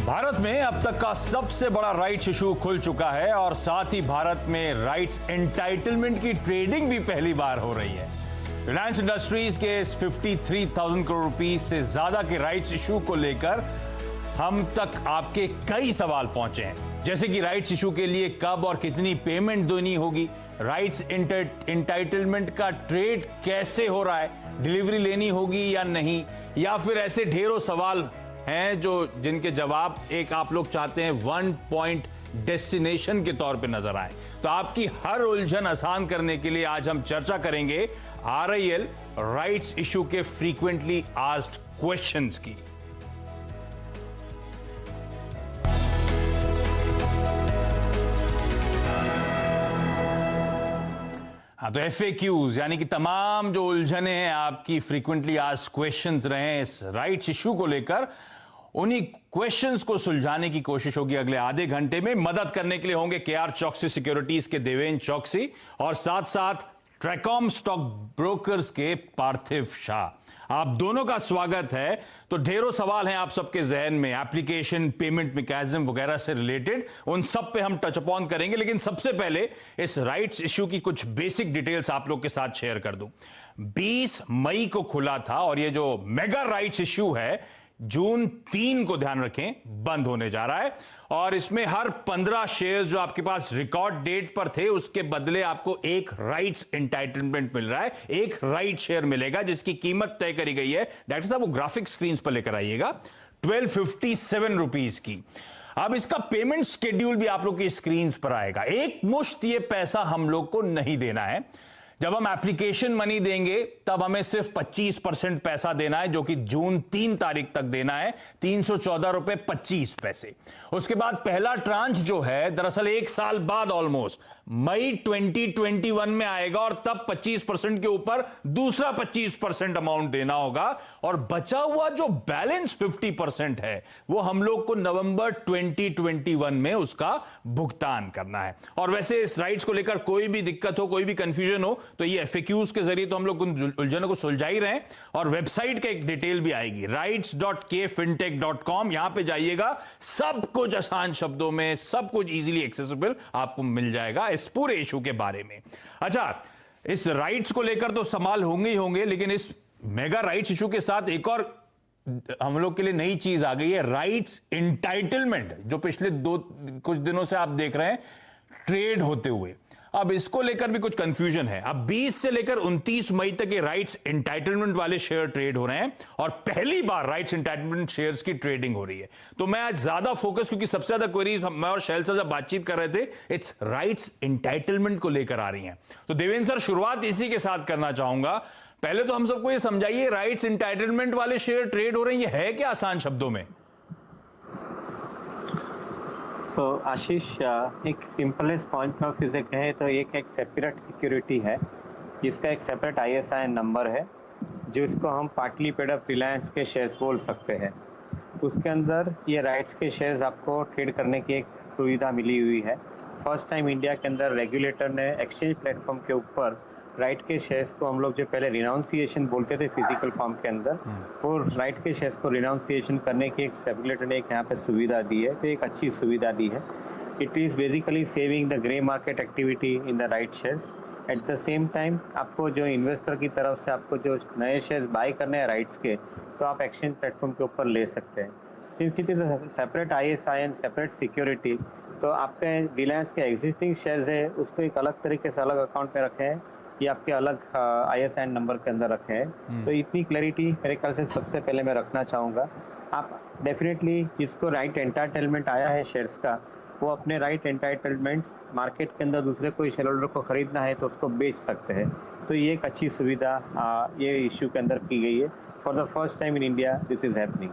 भारत में अब तक का सबसे बड़ा राइट्स इशू खुल चुका है और साथ ही भारत में राइट्स एंटाइटलमेंट की ट्रेडिंग भी पहली बार हो रही है। रिलायंस इंडस्ट्रीज के इस 53,000 करोड़ रुपीस से ज्यादा के राइट्स इशू को लेकर हम तक आपके कई सवाल पहुंचे हैं, जैसे कि राइट्स इशू के लिए कब और कितनी पेमेंट देनी होगी, राइट्स एंटाइटलमेंट का ट्रेड कैसे हो रहा है, डिलीवरी लेनी होगी या नहीं, या फिर ऐसे ढेरों सवाल हैं जो जिनके जवाब एक आप लोग चाहते हैं वन पॉइंट डेस्टिनेशन के तौर पे नजर आए। तो आपकी हर उलझन आसान करने के लिए आज हम चर्चा करेंगे RIL राइट्स इशू के फ्रीक्वेंटली आस्क्ड क्वेश्चंस की। हाँ, तो FAQs यानी कि तमाम जो उलझने हैं आपकी फ्रीक्वेंटली आस्क्ड क्वेश्चंस रहे हैं इस राइट्स इशू को लेकर, उन्हीं क्वेश्चंस को सुलझाने की कोशिश होगी अगले आधे घंटे में। मदद करने के लिए होंगे KR चौकसी सिक्योरिटीज के देवेंद्र चौकसी और साथ साथ ट्रैकॉम स्टॉक ब्रोकर्स के पार्थिव शाह। आप दोनों का स्वागत है। तो ढेरों सवाल हैं आप सबके जहन में, एप्लीकेशन, पेमेंट मैकेनिज्म वगैरह से रिलेटेड, उन सब पे हम टच अपॉन करेंगे। लेकिन सबसे पहले इस राइट्स इशू की कुछ बेसिक डिटेल्स आप लोग के साथ शेयर कर दूं। 20 मई को खुला था और ये जो मेगा राइट्स इशू है जून 3 को, ध्यान रखें, बंद होने जा रहा है। और इसमें हर 15 शेयर्स जो आपके पास रिकॉर्ड डेट पर थे उसके बदले आपको एक राइट्स एंटाइटलमेंट मिल रहा है, एक राइट शेयर मिलेगा जिसकी कीमत तय करी गई है। डॉक्टर साहब वो ग्राफिक स्क्रीन पर लेकर आइएगा, 1257 रुपीज की। अब इसका पेमेंट शेड्यूल भी आप लोग की स्क्रीन पर आएगा। एक मुश्त ये पैसा हम लोग को नहीं देना है। जब हम एप्लीकेशन मनी देंगे तब हमें सिर्फ 25% पैसा देना है, जो कि जून 3 तारीख तक देना है, 314 रुपए 25 पैसे। उसके बाद पहला ट्रांच जो है दरअसल 1 साल बाद ऑलमोस्ट मई 2021 में आएगा और तब 25% के ऊपर दूसरा 25% अमाउंट देना होगा और बचा हुआ जो बैलेंस 50% है वो हम लोग को नवंबर 2021 में उसका भुगतान करना है। और वैसे इस राइट्स को लेकर कोई भी दिक्कत हो, कोई भी कंफ्यूजन हो, तो ये FAQs के जरिए तो हम लोग उन उलझनों को सुलझा ही रहे हैं। और वेबसाइट का एक डिटेल भी आएगी, rights.kfintech.com। यहां पे जाइएगा, सब कुछ आसान शब्दों में, सब कुछ इजीली एक्सेसिबल आपको मिल जाएगा इस पूरे इशू के बारे में। अच्छा, इस राइट्स को लेकर तो सवाल होंगे ही होंगे, लेकिन इस मेगा राइट्स इशू के साथ एक और हम लोग के लिए नई चीज आ गई है, राइट्स एंटाइटलमेंट, जो पिछले कुछ दिनों से आप देख रहे हैं ट्रेड होते हुए। अब इसको लेकर भी कुछ कंफ्यूजन है। अब 20 से लेकर 29 मई तक ये राइट्स एंटाइटलमेंट वाले शेयर ट्रेड हो रहे हैं और पहली बार राइट्स एंटाइटलमेंट शेयर्स की ट्रेडिंग हो रही है। तो मैं आज ज्यादा फोकस, क्योंकि सबसे ज्यादा क्वेरीज मैं और शैल सर जब बातचीत कर रहे थे, इट्स राइट्स एंटाइटलमेंट को लेकर आ रही हैं। तो देवेंद्र सर, शुरुआत इसी के साथ करना चाहूंगा। पहले तो हम सबको ये समझाइए, राइट्स एंटाइटलमेंट वाले शेयर ट्रेड हो रहे हैं, ये है क्या आसान शब्दों में? सो आशीष, एक सिंपलेस्ट पॉइंट ऑफ व्यू से कहें तो एक सेपरेट सिक्योरिटी है, इसका एक सेपरेट ISIN नंबर है जो इसको हम पार्टली पेड अप रिलायंस के शेयर्स बोल सकते हैं। उसके अंदर ये राइट्स के शेयर्स आपको ट्रेड करने की एक सुविधा मिली हुई है। फर्स्ट टाइम इंडिया के अंदर रेगुलेटर ने एक्सचेंज प्लेटफॉर्म के ऊपर राइट के शेयर्स को, हम लोग जो पहले रिनाउंसिएशन बोलते थे फिजिकल फॉर्म के अंदर, वो राइट के शेयर्स को रिनाउंसिएशन करने की एक रेगुलेटर ने एक यहाँ पे सुविधा दी है। तो एक अच्छी सुविधा दी है। It is basically saving the grey market activity in the right shares. At the same time आपको जो इन्वेस्टर की तरफ से आपको जो नए शेयर्स बाय करने हैं राइट्स के, तो आप एक्सचेंज प्लेटफॉर्म के ऊपर ले सकते हैं। Since it is separate ISIN, separate security, तो आपके रिलायंस के एग्जिस्टिंग शेयर्स है उसको एक अलग तरीके से अलग अकाउंट में रखे हैं, ये आपके अलग ISIN नंबर के अंदर रखे हैं। तो इतनी क्लैरिटी मेरे ख्याल से सबसे पहले मैं रखना चाहूँगा। आप डेफिनेटली जिसको राइट एंटाइटलमेंट आया है शेयर्स का, वो अपने राइट एंटाइटलमेंट्स मार्केट के अंदर दूसरे कोई शेयर होल्डर को खरीदना है तो उसको बेच सकते हैं। तो ये एक अच्छी सुविधा ये इश्यू के अंदर की गई है। For the first time in India this is happening.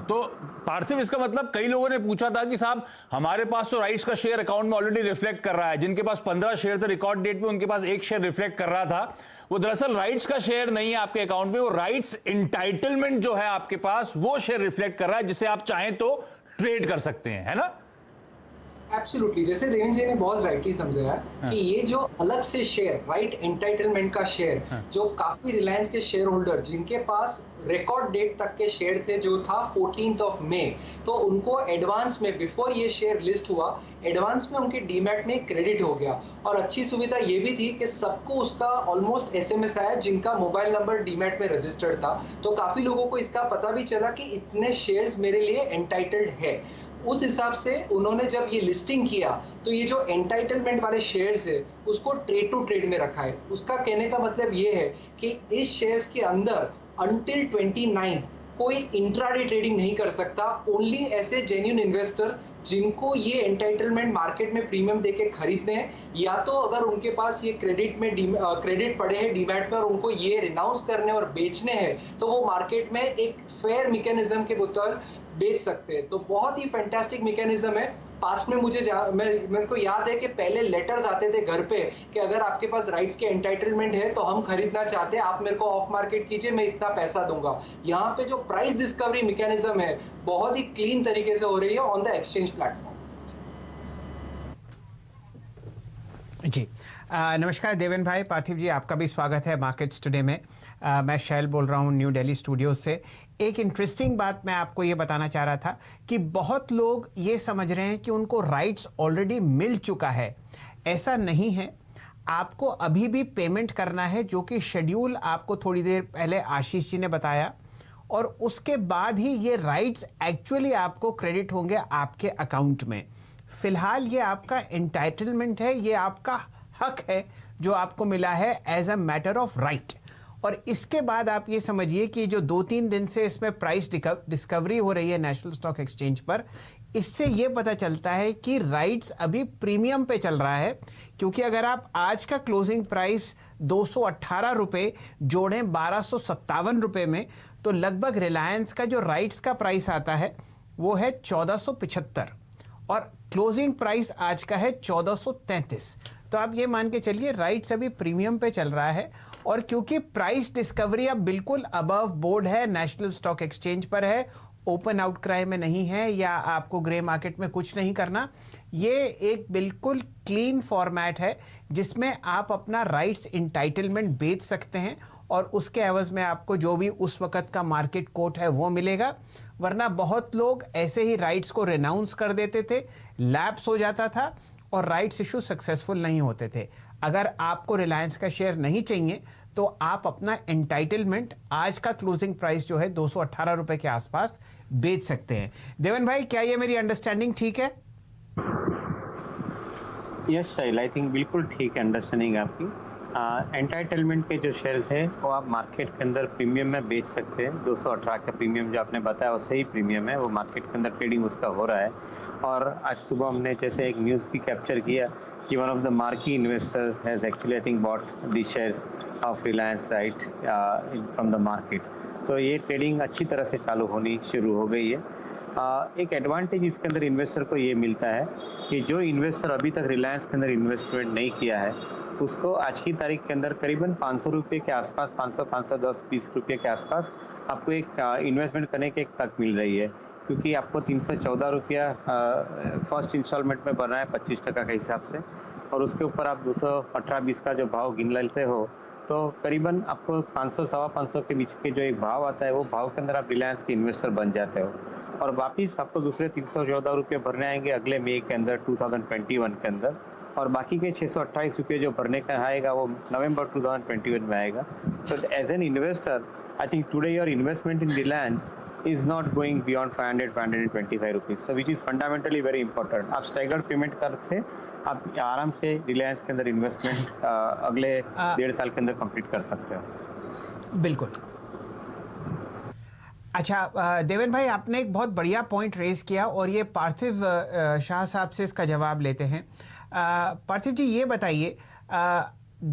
तो पार्थिव, इसका मतलब कई लोगों ने पूछा था कि साहब हमारे पास तो राइट्स का शेयर अकाउंट में ऑलरेडी रिफ्लेक्ट कर रहा है, जिनके पास 15 शेयर थे रिकॉर्ड डेट में, उनके पास एक शेयर रिफ्लेक्ट कर रहा था। वो दरअसल राइट्स का शेयर नहीं है आपके अकाउंट में, वो राइट्स एंटाइटलमेंट जो है आपके पास वो शेयर रिफ्लेक्ट कर रहा है, जिसे आप चाहें तो ट्रेड कर सकते हैं, है ना? एब्सोल्युटली, जैसे देवेंद्र जी ने बहुत राइटली समझाया कि ये जो अलग से शेयर, राइट, एंटाइटलमेंट का शेयर, जो काफी रिलायंस के शेयर होल्डर जिनके पास रिकॉर्ड डेट तक के शेयर थे जो था 14 मई, तो उनको एडवांस में, बिफोर ये शेयर लिस्ट हुआ, एडवांस में उनके डीमैट में क्रेडिट हो गया। और अच्छी सुविधा ये भी थी कि सबको उसका ऑलमोस्ट एसएमएस आया जिनका मोबाइल नंबर डीमैट में रजिस्टर्ड था। तो काफी लोगों को इसका पता भी चला कि इतने शेयर्स मेरे लिए एंटाइटल्ड है। उस हिसाब से उन्होंने जब ये लिस्टिंग किया तो ये जो एंटाइटलमेंट वाले शेयर्स है उसको ट्रेड टू ट्रेड में रखा है। उसका कहने का मतलब ये है कि इस शेयर्स के अंदर अंटिल 29 कोई इंट्राडे ट्रेडिंग नहीं कर सकता। ओनली ऐसे जेन्युइन इन्वेस्टर जिनको ये एंटाइटलमेंट मार्केट में प्रीमियम देके खरीदने हैं, या तो अगर उनके पास ये क्रेडिट पड़े हैं डीमैट में और उनको ये रिनाउंस करने और बेचने हैं, तो वो मार्केट में एक फेयर मैकेनिज्म के बतौर बेच सकते हैं। तो बहुत ही फैंटास्टिक मैकेनिज्म है। पास्ट में मेरे को याद है कि पहले लेटर्स आते थे घर पे कि अगर आपके पास राइट्स के एंटाइटलमेंट है तो हम खरीदना चाहते हैं, आप मेरे को ऑफ मार्केट कीजिए, मैं इतना पैसा दूंगा। यहाँ पे जो प्राइस डिस्कवरी मैकेनिज्म है बहुत ही क्लीन तरीके से हो रही है ऑन द एक्सचेंज प्लेटफॉर्म। जी नमस्कार देवेंद्र भाई, पार्थिव जी, आपका भी स्वागत है मार्केट्स टुडे में। मैं शैल बोल रहा हूँ न्यू दिल्ली स्टूडियोज से। एक इंटरेस्टिंग बात मैं आपको ये बताना चाह रहा था कि बहुत लोग ये समझ रहे हैं कि उनको राइट्स ऑलरेडी मिल चुका है। ऐसा नहीं है, आपको अभी भी पेमेंट करना है, जो कि शेड्यूल आपको थोड़ी देर पहले आशीष जी ने बताया, और उसके बाद ही ये राइट्स एक्चुअली आपको क्रेडिट होंगे आपके अकाउंट में। फिलहाल ये आपका एंटाइटलमेंट है, ये आपका हक है जो आपको मिला है as a matter of right. और इसके बाद आप ये समझिए कि जो 2-3 दिन से इसमें प्राइस डिस्कवरी हो रही है नेशनल स्टॉक एक्सचेंज पर, इससे ये पता चलता है कि राइट्स अभी प्रीमियम पे चल रहा है। क्योंकि अगर आप आज का क्लोजिंग प्राइस 218 रुपये जोड़ें 1257 रुपये में, तो लगभग रिलायंस का जो राइट्स का प्राइस आता है वो है 1475 और क्लोजिंग प्राइस आज का है 1433। तो आप ये मान के चलिए राइट्स अभी प्रीमियम पे चल रहा है। और क्योंकि प्राइस डिस्कवरी अब बिल्कुल अबव बोर्ड है, नेशनल स्टॉक एक्सचेंज पर है, ओपन आउटक्राई में नहीं है या आपको ग्रे मार्केट में कुछ नहीं करना, ये एक बिल्कुल क्लीन फॉर्मेट है जिसमें आप अपना राइट्स इंटाइटलमेंट बेच सकते हैं और उसके एवज में आपको जो भी उस वक्त का मार्केट कोट है वो मिलेगा। वरना बहुत लोग ऐसे ही राइट्स को रिनाउंस कर देते थे, लैप्स हो जाता था और राइट्स इशू सक्सेसफुल नहीं होते थे। अगर आपको रिलायंस का शेयर नहीं चाहिए तो आप अपना एंटाइटलमेंट आज का क्लोजिंग प्राइस जो है 218 रुपए के आसपास बेच सकते हैं। देवन भाई, क्या ये मेरी अंडरस्टैंडिंग ठीक है? यस शैल, आई थिंक बिल्कुल ठीक है अंडरस्टैंडिंग आपकी। एंटाइटलमेंट के जो शेयर्स है वो आप मार्केट के अंदर प्रीमियम में बेच सकते हैं। 218 का प्रीमियम जो आपने बताया वो सही प्रीमियम है, वो मार्केट के अंदर ट्रेडिंग उसका हो रहा है। और आज सुबह हमने जैसे एक न्यूज़ भी कैप्चर किया कि one of the marquee investor has actually I think bought the shares of Reliance right from the market. तो ये ट्रेडिंग अच्छी तरह से चालू होनी शुरू हो गई है। एक एडवांटेज इसके अंदर इन्वेस्टर को ये मिलता है कि जो इन्वेस्टर अभी तक रिलायंस के अंदर इन्वेस्टमेंट नहीं किया है उसको आज की तारीख के अंदर करीबन 500 रुपये के आसपास, 500, 510, 20 रुपये के आसपास आपको एक इन्वेस्टमेंट करने की एक तक मिल रही है। क्योंकि आपको 314 रुपया फर्स्ट इंस्टॉलमेंट में बना है 25% के हिसाब से, और उसके ऊपर आप 218-20 का जो भाव गिन लेते हो तो करीबन आपको 500, सवा 500 के बीच के जो एक भाव आता है वो भाव के अंदर आप रिलायंस के इन्वेस्टर बन जाते हो। और वापिस आपको दूसरे 314 रुपये भरने आएंगे अगले मई के अंदर 2021 के अंदर, और बाकी के 628 रुपये जो भरने का आएगा वो नवंबर 2021 में आएगा। So as an investor I think today your investment in Reliance is not going beyond 525 rupees, so which is fundamentally very important. आप स्टैगर्ड पेमेंट कर से आप आराम से रिलायंस के अंदर इन्वेस्टमेंट अगले 1.5 साल के अंदर कंप्लीट कर सकते हो। बिल्कुल। अच्छा देवेन भाई, आपने एक बहुत बढ़िया पॉइंट रेज किया और ये पार्थिव शाह साहब से इसका जवाब लेते हैं। पार्थिव जी, ये बताइए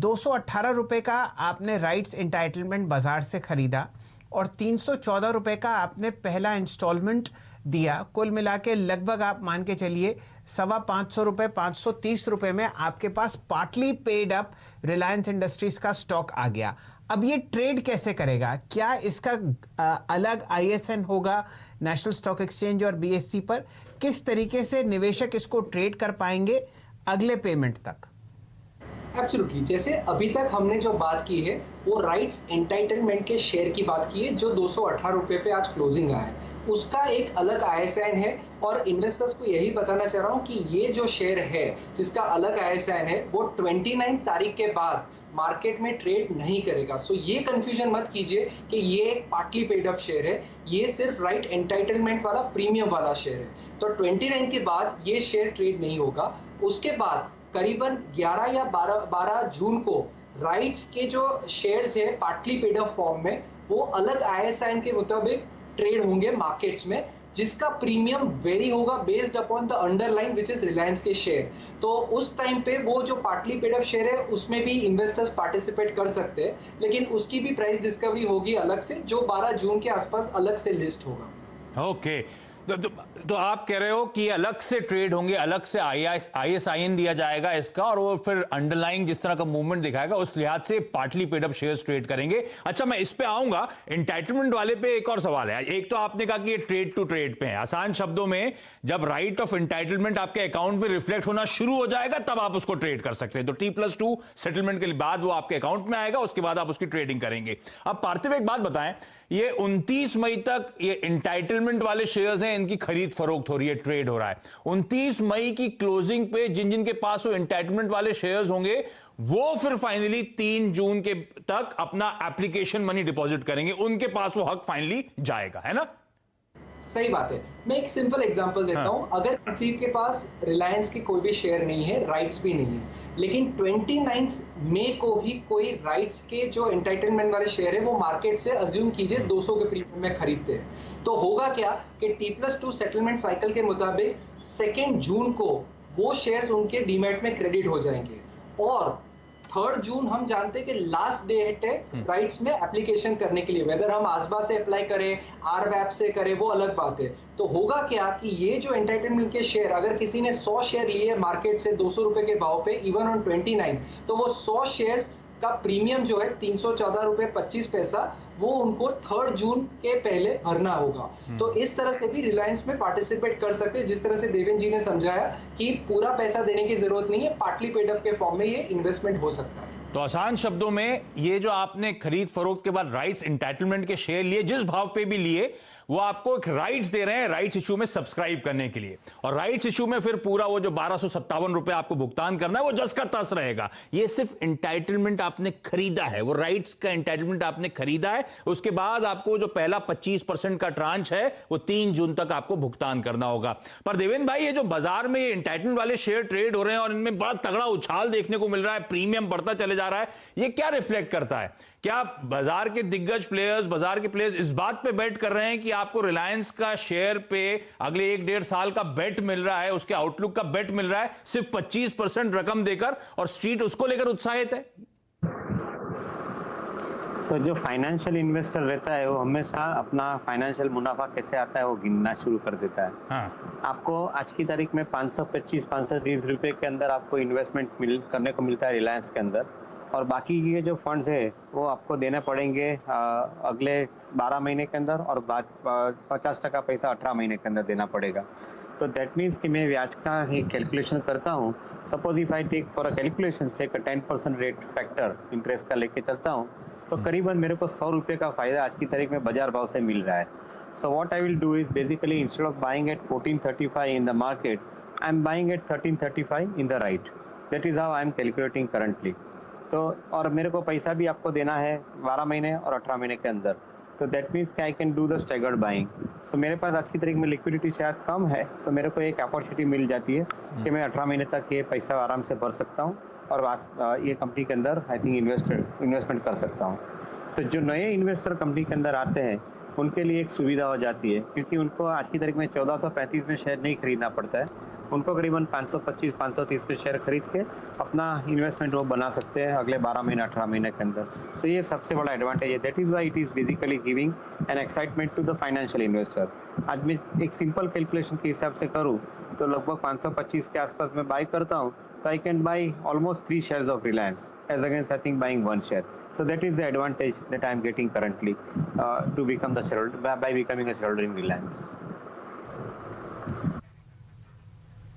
218 रुपये का आपने राइट्स एंटाइटलमेंट बाजार से खरीदा और 314 रुपये का आपने पहला इंस्टॉलमेंट दिया, कुल मिला के लगभग आप मान के चलिए 525 रुपये, 530 रुपये में आपके पास partly paid up Reliance Industries का स्टॉक आ गया। अब ये ट्रेड कैसे करेगा? क्या इसका अलग ISIN होगा नेशनल स्टॉक एक्सचेंज और BSE पर? किस तरीके से निवेशक इसको ट्रेड कर पाएंगे अगले पेमेंट तक? एब्सोल्युटली, जैसे अभी तक हमने जो बात की है वो राइट्स एंटाइटलमेंट के शेयर की बात की है, जो 218 रुपए पे आज क्लोजिंग आया है। उसका एक अलग ISIN है और इन्वेस्टर्स को यही बताना चाह रहा हूँ कि ये जो शेयर है जिसका अलग ISIN है वो 29 तारीख के बाद मार्केट में ट्रेड नहीं करेगा। सो ये कंफ्यूजन मत कीजिए कि ये एक पार्टली पेड अप शेयर है, ये सिर्फ राइट एंटाइटलमेंट वाला प्रीमियम वाला शेयर है। तो 29 के बाद ये शेयर ट्रेड नहीं होगा। उसके बाद करीबन 11 या 12 जून को राइट्स के जो शेयर्स है पार्टली पेड अप फॉर्म में वो अलग ISIN के मुताबिक ट्रेड होंगे मार्केट्स में, जिसका प्रीमियम वेरी होगा based upon the underline which is Reliance के शेयर। तो उस टाइम पे वो जो पार्टली पेड अप शेयर है उसमें भी इन्वेस्टर्स पार्टिसिपेट कर सकते हैं, लेकिन उसकी भी प्राइस डिस्कवरी होगी अलग से, जो 12 जून के आसपास अलग से लिस्ट होगा। ओके, तो आप कह रहे हो कि अलग से ट्रेड होंगे, अलग से ISIN दिया जाएगा इसका, और वो फिर अंडरलाइंग जिस तरह का मूवमेंट दिखाएगा उस लिहाज से partly paid up shares trade करेंगे। अच्छा, मैं इस पे आऊंगा। एंटाइटलमेंट वाले पे एक और सवाल है। एक तो आपने कहा कि ये ट्रेड टू ट्रेड पे है। आसान शब्दों में, जब राइट ऑफ एंटाइटलमेंट आपके अकाउंट में रिफ्लेक्ट होना शुरू हो जाएगा तब आप उसको ट्रेड कर सकते हैं। तो T+2 सेटलमेंट के बाद वो आपके अकाउंट में आएगा, उसके बाद आप उसकी ट्रेडिंग करेंगे। अब पार्थिव एक बात बताएं, ये 29 मई तक ये एंटाइटलमेंट वाले शेयर्स हैं, इनकी खरीद फरोख्त हो रही है, ट्रेड हो रहा है। 29 मई की क्लोजिंग पे जिन जिन के पास वो एंटाइटलमेंट वाले शेयर्स होंगे वो फिर फाइनली 3 जून के तक अपना एप्लीकेशन मनी डिपॉजिट करेंगे, उनके पास वो हक फाइनली जाएगा, है ना? सही बात है। मैं एक सिंपल एग्जांपल देता हूं। अगर किसी के पास रिलायंस के कोई भी शेयर नहीं है, राइट्स भी नहीं है, लेकिन 29 मई को ही कोई राइट्स के जो एंटाइटलमेंट वाले शेयर है वो मार्केट से अज्यूम कीजिए 200 के प्रीमियम में खरीदते हैं, तो होगा क्या कि T+2 सेटलमेंट साइकिल के मुताबिक 2 जून को वो शेयर्स उनके डीमैट में क्रेडिट हो जाएंगे, और 3 जून हम जानते हैं कि लास्ट डेट है राइट्स में एप्लीकेशन करने के लिए। वेदर हम आसबा से अप्लाई करें, RWAP से करें, वो अलग बात है। तो होगा क्या कि ये जो एंटाइटलमेंट के शेयर, अगर किसी ने 100 शेयर लिए मार्केट से 200 रुपए के भाव पे इवन ऑन 29, तो वो 100 शेयर्स का प्रीमियम जो है 314 रुपए 25 पैसा वो उनको 3 जून के पहले भरना होगा। तो इस तरह से भी रिलायंस में पार्टिसिपेट कर सकते हैं, जिस तरह से देवेन जी ने समझाया कि पूरा पैसा देने की जरूरत नहीं है, पार्टली पेड अप के फॉर्म में ये इन्वेस्टमेंट हो सकता है। तो आसान शब्दों में, ये जो आपने खरीद फरोख्त के बाद राइट्स एंटाइटलमेंट के शेयर लिए, जिस भाव पे भी लिए, वो आपको एक राइट्स दे रहे हैं राइट्स इशू में सब्सक्राइब करने के लिए, और राइट्स इशू में फिर पूरा वो जो 1257 रुपए आपको भुगतान करना है वो जस का तस रहेगा। ये सिर्फ एंटाइटलमेंट आपने खरीदा है, वो राइट्स का एंटाइटलमेंट आपने खरीदा है। उसके बाद आपको जो पहला 25% का ट्रांच है वो 3 जून तक आपको भुगतान करना होगा। पर देवेन भाई, ये जो बाजार में ये एंटाइटलमेंट वाले शेयर ट्रेड हो रहे हैं और इनमें बड़ा तगड़ा उछाल देखने को मिल रहा है, प्रीमियम बढ़ता चले जा रहा है, ये क्या रिफ्लेक्ट करता है? क्या बाजार के दिग्गज प्लेयर्स, बाजार के प्लेयर्स इस बात पे बेट कर रहे हैं कि आपको रिलायंस का शेयर पे अगले 1-1.5 साल का बेट मिल रहा है, उसके आउटलुक का बेट मिल रहा है सिर्फ 25% रकम देकर, और स्ट्रीट उसको लेकर उत्साहित है? सर, जो फाइनेंशियल इन्वेस्टर रहता है वो हमेशा अपना फाइनेंशियल मुनाफा कैसे आता है वो गिनना शुरू कर देता है। हाँ। आपको आज की तारीख में 525-530 रुपए के अंदर आपको इन्वेस्टमेंट करने को मिलता है रिलायंस के अंदर, और बाकी के जो फंड्स है वो आपको देने पड़ेंगे अगले 12 महीने के अंदर, और बाद 50% पैसा 18 महीने के अंदर देना पड़ेगा। तो दैट मीन्स कि मैं ब्याज का ही कैलकुलेशन करता हूँ। Suppose if I take for a calculation से 10% रेट फैक्टर इंटरेस्ट का लेके चलता हूँ, तो करीबन मेरे को 100 रुपये का फायदा आज की तारीख में बाजार भाव से मिल रहा है। So what I will do is basically instead of buying eight 1435 in the market, I am buying eight 1335 in the right. That is how I am calculating currently. तो और मेरे को पैसा भी आपको देना है 12 महीने और 18 महीने के अंदर, तो दैट मीन्स कि I can do the staggered buying. So मेरे पास आज की तारीख में लिक्विडिटी शायद कम है, तो मेरे को एक अपॉर्चुनिटी मिल जाती है कि मैं 18 महीने तक ये पैसा आराम से भर सकता हूँ और ये कंपनी के अंदर आई थिंक इन्वेस्टमेंट कर सकता हूँ। तो जो नए इन्वेस्टर कंपनी के अंदर आते हैं उनके लिए एक सुविधा हो जाती है, क्योंकि उनको आज की तारीख में 1435 में शेयर नहीं खरीदना पड़ता है। उनको करीबन 525-530 पे शेयर खरीद के अपना इन्वेस्टमेंट वो बना सकते हैं अगले 12 महीने 18 महीने के अंदर। तो ये सबसे बड़ा एडवांटेज है। That is why it is basically giving an excitement to the financial investor. आज मैं एक सिंपल कैलकुलेशन के हिसाब से करूँ तो लगभग 525 के आसपास मैं बाई करता हूँ, so I can buy almost 3 shares of Reliance as against I think buying 1 share. So that is the advantage that I am getting currently to become the shareholder by becoming a shareholder in Reliance.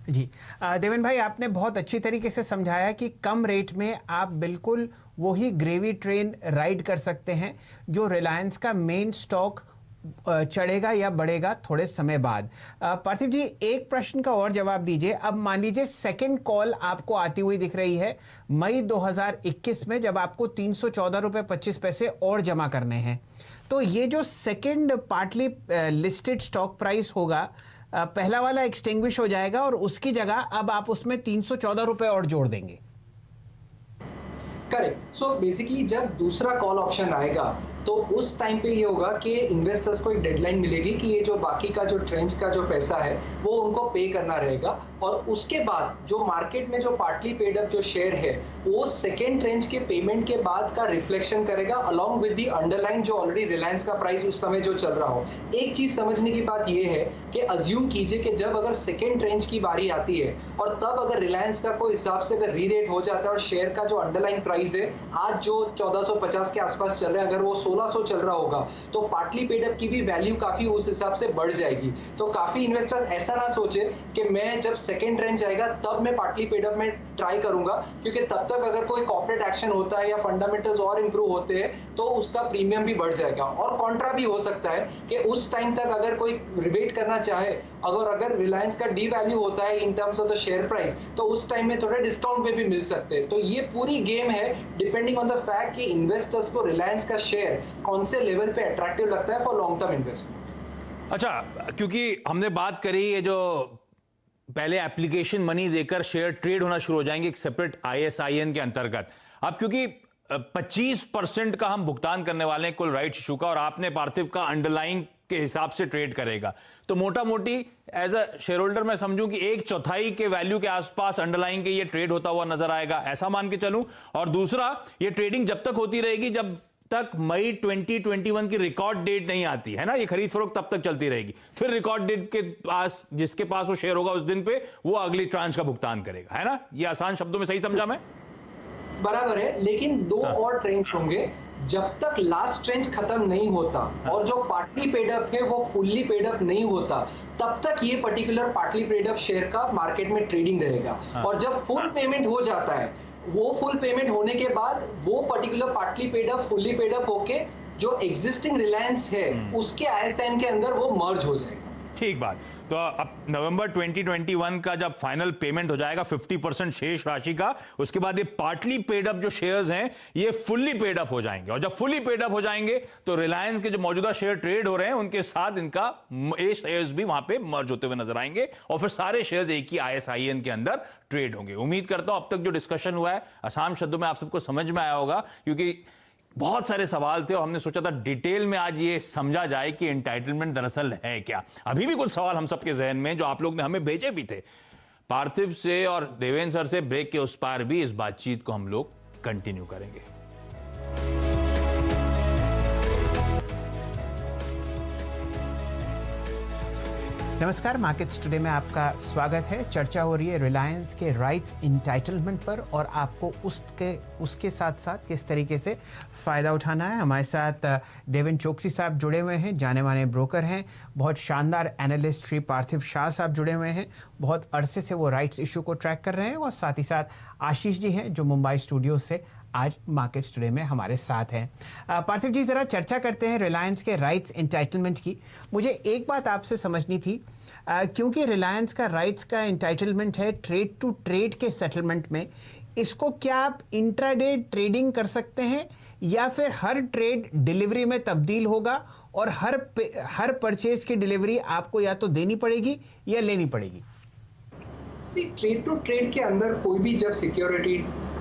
जी देवेन भाई, आपने बहुत अच्छी तरीके से समझाया कि कम rate में आप बिल्कुल वही ग्रेवी ट्रेन राइड कर सकते हैं जो रिलायंस का मेन स्टॉक चढ़ेगा या बढ़ेगा थोड़े समय बाद। पार्थिव जी, एक प्रश्न का और जवाब दीजिए। अब मान लीजिए सेकंड कॉल आपको आती हुई दिख रही है मई 2021 में, जब आपको 314 रुपए 25 पैसे और जमा करने हैं, तो ये जो second partly listed stock price होगा, पहला वाला एक्सटिंग्विश हो जाएगा और उसकी जगह अब आप उसमें 314 रुपए और जोड़ देंगे। करेक्ट। सो बेसिकली जब दूसरा कॉल ऑप्शन आएगा तो उस टाइम पे ये होगा कि इन्वेस्टर्स को एक डेडलाइन मिलेगी कि ये जो बाकी का जो ट्रेंच का जो पैसा है वो उनको पे करना रहेगा, और उसके बाद जो मार्केट में जो पार्टली पेड अप जो शेयर है वो सेकेंड ट्रेंच के पेमेंट के बाद का रिफ्लेक्शन करेगा अलॉन्ग विद दी अंडरलाइन जो ऑलरेडी रिलायंस का प्राइस उस समय जो चल रहा हो। एक चीज समझने की बात ये है कि अज्यूम कीजिए कि जब अगर सेकेंड ट्रेंच की बारी आती है और तब अगर रिलायंस का कोई हिसाब से अगर रीरेट हो जाता है और शेयर का जो अंडरलाइन प्राइस है आज जो 1450 के आसपास चल रहा है, अगर वो 1600 चल रहा होगा तो पार्टली पेड अप की भी वैल्यू काफी उस हिसाब से बढ़ जाएगी। तो काफी इन्वेस्टर्स ऐसा ना सोचे कि मैं जब सेकेंड ट्रेंच आएगा तब मैं पार्टली पेड अप में ट्राई करूंगा, क्योंकि तब तक अगर कोई कॉर्पोरेट एक्शन होता है या फंडामेंटल्स और इंप्रूव होते हैं तो उसका प्रीमियम भी बढ़ जाएगा। और कॉन्ट्रा भी हो सकता है कि उस टाइम तक अगर कोई रिबेट करना चाहे, अगर रिलायंस का डी वैल्यू होता है in terms of the share price, तो उस टाइम में थोड़े डिस्काउंट पे भी मिल सकते हैं। तो ये पूरी गेम है डिपेंडिंग ऑन द फैक्ट कि इन्वेस्टर्स को रिलायंस का शेयर कौन से लेवल पे अट्रैक्टिव लगता है फॉर लॉन्ग टर्म इन्वेस्टमेंट। अच्छा, क्योंकि हमने बात करी ये जो पहले एप्लीकेशन मनी देकर शेयर ट्रेड होना शुरू हो जाएंगे एक सेपरेट ISIN के अंतर्गत, अब क्योंकि 25% का हम भुगतान करने वाले हैं कुल राइट इशू का, और आपने पार्थिव का अंडरलाइन के हिसाब से ट्रेड करेगा, तो मोटा मोटी एज अ शेयर होल्डर मैं समझूं कि 1/4 के वैल्यू के आसपास अंडरलाइन के ये ट्रेड होता हुआ नजर आएगा, ऐसा मान के चलूं। और दूसरा, ये ट्रेडिंग जब तक होती रहेगी जब तक मई 2021 की रिकॉर्ड डेट नहीं आती है ना, ये खरीद फरोख्त तब तक चलती रहेगी। फिर रिकॉर्ड डेट के पास जिसके पास वो शेयर होगा उस दिन पे वो अगली ट्रांच का भुगतान करेगा, है ना? ये आसान शब्दों में सही समझा मैं? बराबर है, लेकिन दो और ट्रेंच होंगे जब तक लास्ट ट्रेंच खत्म नहीं होता और जो पार्टली पेड अप है वो फुल्ली पेड अप नहीं होता, तब तक ये particular partly paid up share का मार्केट में ट्रेडिंग रहेगा। और जब फुल पेमेंट हो जाता है, वो फुल पेमेंट होने के बाद वो particular partly paid up fully paid up होके जो एग्जिस्टिंग रिलायंस है उसके ISIN के अंदर वो मर्ज हो जाएगा। ठीक बात। तो अब नवंबर 2021 का जब फाइनल पेमेंट हो जाएगा 50% शेष राशि का, उसके बाद ये पार्टली पेड अप जो शेयर्स हैं ये फुल्ली पेड अप हो जाएंगे, और जब फुल्ली पेड अप हो जाएंगे तो रिलायंस के जो मौजूदा शेयर ट्रेड हो रहे हैं उनके साथ इनका ए शेयर्स भी वहां पे मर्ज होते हुए नजर आएंगे, और फिर सारे शेयर्स एक ही ISIN के अंदर ट्रेड होंगे। उम्मीद करता हूं अब तक जो डिस्कशन हुआ है आसान शब्दों में आप सबको समझ में आया होगा, क्योंकि बहुत सारे सवाल थे और हमने सोचा था डिटेल में आज ये समझा जाए कि एंटाइटलमेंट दरअसल है क्या। अभी भी कुछ सवाल हम सबके जहन में जो आप लोग ने हमें भेजे भी थे, पार्थिव से और देवेंद्र सर से ब्रेक के उस पार भी इस बातचीत को हम लोग कंटिन्यू करेंगे। नमस्कार, मार्केट्स टुडे में आपका स्वागत है। चर्चा हो रही है रिलायंस के राइट्स इंटाइटलमेंट पर और आपको उसके साथ साथ किस तरीके से फ़ायदा उठाना है। हमारे साथ देवेन चोकसी साहब जुड़े हुए हैं, जाने माने ब्रोकर हैं। बहुत शानदार एनालिस्ट श्री पार्थिव शाह साहब जुड़े हुए हैं, बहुत अरसे से वो राइट्स इशू को ट्रैक कर रहे हैं। और साथ ही साथ आशीष जी हैं जो मुंबई स्टूडियो से आज मार्केट्स टुडे में हमारे साथ हैं। पार्थिव जी, ज़रा चर्चा करते हैं रिलायंस के राइट्स इंटाइटलमेंट की। मुझे एक बात आपसे समझनी थी, क्योंकि रिलायंस का राइट्स का इंटाइटलमेंट है ट्रेड टू ट्रेड के सेटलमेंट में, इसको क्या आप इंट्राडे ट्रेडिंग कर सकते हैं या फिर हर ट्रेड डिलीवरी में तब्दील होगा और हर परचेज की डिलीवरी आपको या तो देनी पड़ेगी या लेनी पड़ेगी? ट्रेड टू ट्रेड के अंदर कोई भी जब सिक्योरिटी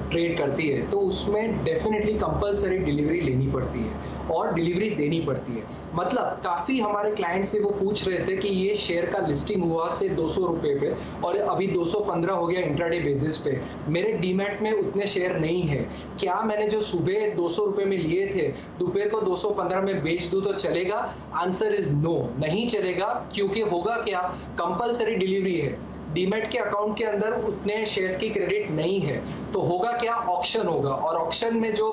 ट्रेड करती है तो उसमें डेफिनेटली कंपलसरी डिलीवरी लेनी पड़ती है और डिलीवरी देनी पड़ती है। मतलब काफ़ी हमारे क्लाइंट से वो पूछ रहे थे कि ये शेयर का लिस्टिंग हुआ से 200 रुपये पे और अभी 215 हो गया इंट्राडे बेसिस पे, मेरे डीमैट में उतने शेयर नहीं है, क्या मैंने जो सुबह 200 रुपये में लिए थे दोपहर को 215 में बेच दूँ तो चलेगा? आंसर इज नो, नहीं चलेगा। क्योंकि होगा क्या, कंपलसरी डिलीवरी है। डीमैट के अकाउंट के अंदर उतने शेयर्स की क्रेडिट नहीं है, तो होगा क्या, ऑक्शन होगा, और ऑक्शन में जो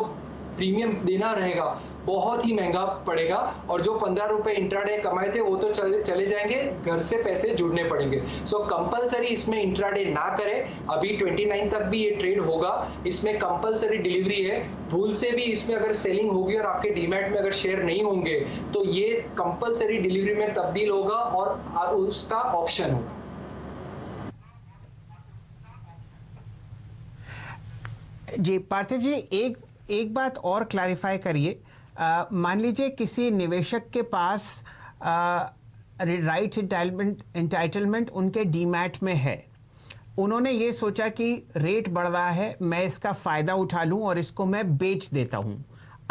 प्रीमियम देना रहेगा बहुत ही महंगा पड़ेगा, और जो 15 रुपए इंट्राडे कमाए थे वो तो चले जाएंगे, घर से पैसे जुड़ने पड़ेंगे। सो कंपलसरी इसमें इंट्राडे ना करें। अभी 29 तक भी ये ट्रेड होगा, इसमें कंपलसरी डिलीवरी है। भूल से भी इसमें अगर सेलिंग होगी और आपके डीमैट में अगर शेयर नहीं होंगे तो ये कंपलसरी डिलीवरी में तब्दील होगा और उसका ऑक्शन होगा। जी पार्थिव जी, एक बात और क्लैरिफाई करिए। मान लीजिए किसी निवेशक के पास राइट एंटाइटलमेंट उनके डीमैट में है, उन्होंने ये सोचा कि रेट बढ़ रहा है, मैं इसका फ़ायदा उठा लूं और इसको मैं बेच देता हूं।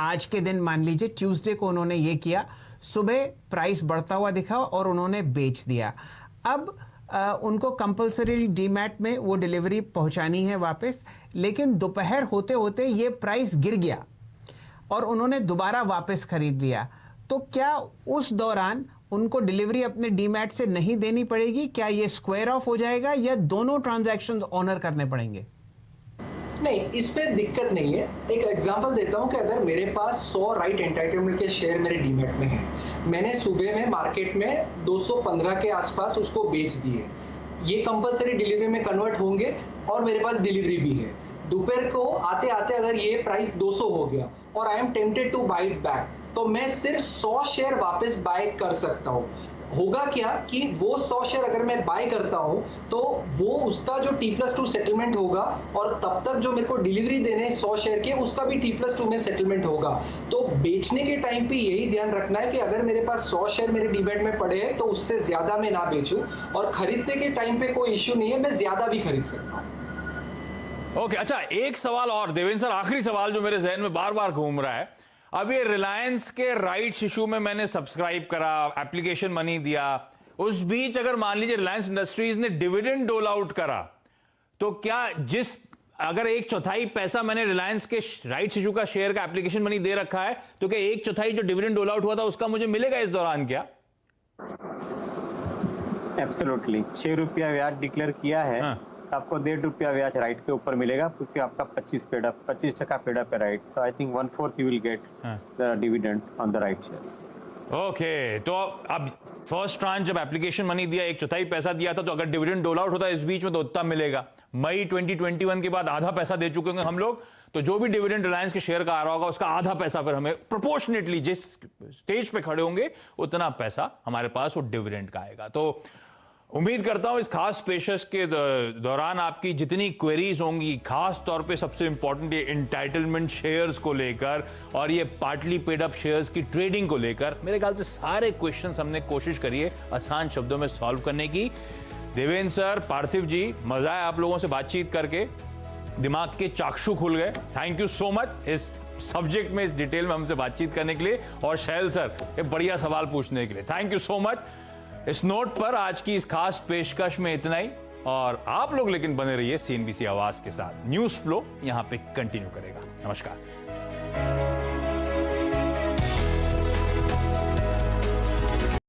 आज के दिन मान लीजिए ट्यूसडे को उन्होंने ये किया, सुबह प्राइस बढ़ता हुआ दिखा और उन्होंने बेच दिया। अब उनको कंपलसरी डीमैट में वो डिलीवरी पहुंचानी है वापस, लेकिन दोपहर होते होते ये प्राइस गिर गया और उन्होंने दोबारा वापस खरीद लिया, तो क्या उस दौरान उनको डिलीवरी अपने डीमैट से नहीं देनी पड़ेगी? क्या ये स्क्वायर ऑफ हो जाएगा या दोनों ट्रांजैक्शंस ऑनर करने पड़ेंगे? नहीं, इसमें दिक्कत नहीं है। एक एग्जांपल देता हूं कि अगर मेरे पास 100 राइट एंटाइटलमेंट के शेयर मेरे डीमैट में है, मैंने सुबह में मार्केट में 215 के आसपास उसको बेच दिए, ये कंपलसरी डिलीवरी में कन्वर्ट होंगे और मेरे पास डिलीवरी भी है। दोपहर को आते आते अगर ये प्राइस 200 हो गया और I am tempted to buy it back, तो मैं सिर्फ 100 शेयर वापस बाय कर सकता हूँ। होगा क्या कि वो 100 शेयर अगर मैं बाय करता हूं तो वो उसका जो T+2 सेटलमेंट होगा, और तब तक जो मेरे को डिलीवरी देने 100 शेयर के उसका भी T+2 में सेटलमेंट होगा। तो बेचने के टाइम पे यही ध्यान रखना है कि अगर मेरे पास 100 शेयर मेरे डीमैट में पड़े हैं तो उससे ज्यादा मैं ना बेचूं, और खरीदने के टाइम पे कोई इश्यू नहीं है, मैं ज्यादा भी खरीद सकता हूं। ओके, अच्छा एक सवाल और देवेंद्र सर, आखिरी सवाल जो मेरे जहन में बार बार घूम रहा है। अब ये रिलायंस के राइट्स इशू में मैंने सब्सक्राइब करा, एप्लीकेशन मनी दिया, उस बीच अगर मान लीजिए रिलायंस इंडस्ट्रीज ने डिविडेंड डोल आउट करा, तो क्या अगर 1/4 पैसा मैंने रिलायंस के राइट्स इशू का शेयर का एप्लीकेशन मनी दे रखा है, तो क्या 1/4 जो डिविडेंड डोल आउट हुआ था उसका मुझे मिलेगा इस दौरान क्या? एब्सोल्युटली 6 रुपया ब्याज डिक्लेयर किया है। हाँ। आपको 1.5 रुपया ब्याज राइट के ऊपर मिलेगा, क्योंकि आपका 25% पेड अप है right. So I think 1/4 you will get the dividend on the right shares. Okay, तो अब फर्स्ट ट्रांच जब एप्लीकेशन मनी दिया 1/4 पैसा दिया था, तो अगर डिविडेंड डोल आउट होता है इस बीच में तो उतना मिलेगा। मई 2021 के बाद आधा पैसा दे चुके होंगे हम लोग, तो जो भी डिविडेंड रिलायंस के शेयर का आ रहा होगा उसका आधा पैसा फिर हमें प्रोपोर्शनेटली जिस स्टेज पे खड़े होंगे उतना पैसा हमारे पास वो डिविडेंड का आएगा। तो उम्मीद करता हूं इस खास पेशकश के दौरान आपकी जितनी क्वेरीज होंगी, खास तौर पे सबसे इंपॉर्टेंट ये एंटाइटलमेंट शेयर्स को लेकर और ये पार्टली पेड अप शेयर्स की ट्रेडिंग को लेकर, मेरे ख्याल से सारे क्वेश्चंस हमने कोशिश करी है आसान शब्दों में सॉल्व करने की। देवेंद्र सर, पार्थिव जी, मजा आया आप लोगों से बातचीत करके, दिमाग के चाक्षु खुल गए। थैंक यू सो मच इस सब्जेक्ट में, इस डिटेल में हमसे बातचीत करने के लिए, और शैल सर ये बढ़िया सवाल पूछने के लिए थैंक यू सो मच। इस नोट पर आज की इस खास पेशकश में इतना ही, और आप लोग लेकिन बने रहिए CNBC आवाज के साथ। न्यूज फ्लो यहां पे कंटिन्यू करेगा। नमस्कार।